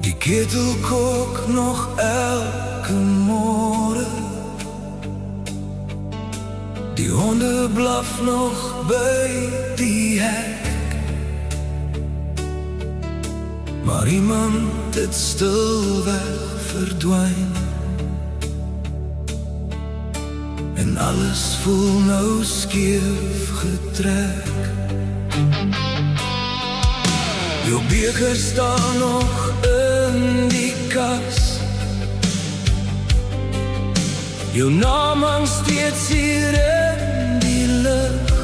Die ketel kook nog elke môre. Die honde blaf nog by die hek. Maar iemand het stilweg verdwyn. En alles voel nou skeef getrek. Jou beker staan nog in die kas. Jou naam hang steeds hier in die lug.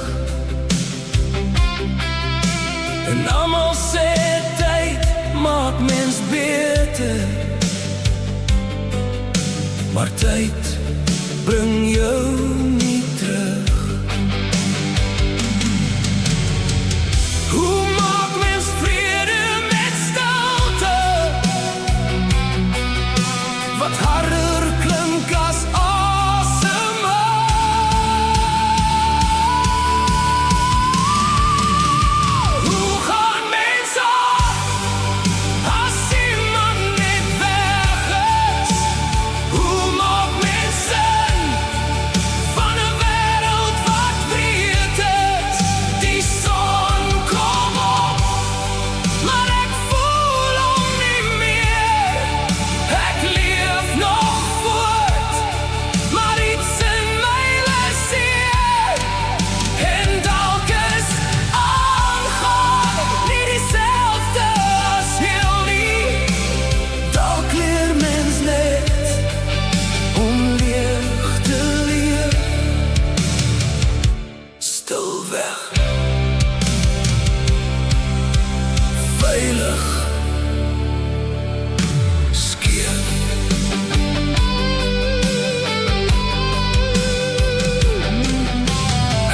En almal sê tyd maak mens beter. Maar tyd bring jou nie terug. Hoe maak mens vrede met stilte? Wat harder klink as asem. Hoe gaan mens aan as iemand net weg is? Hoe maak mens sin van 'n wêreld wat breed is? Die son kom op, maar ek voel hom nie meer. Ek leef nog voort, maar iets in my laat seer. En dalk is aangaan nie dieselfde as heel nie. Dalk leer mens net om leeg te leef. Stilweg, veilig, skeef.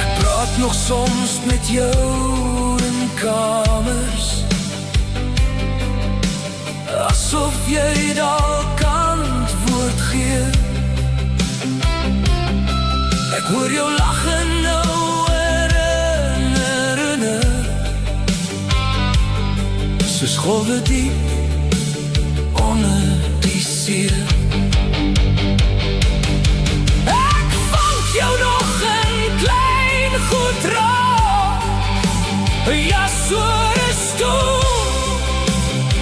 Ek praat nog soms met jou in kamers, asof jy dalk antwoord gee. Ek hoor jou lag en nou herinner, soos golwe diep onder die see. Ek vang jou nog in klein goed raak. Ja, soor 'n stoel,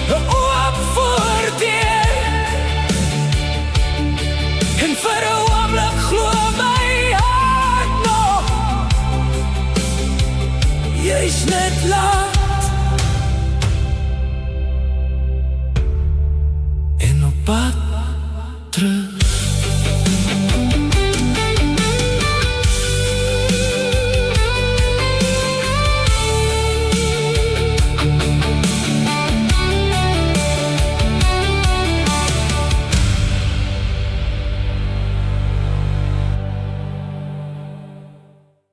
'n oop voordeur. En vir 'n oomblik glo my hart nog, jy's net laat.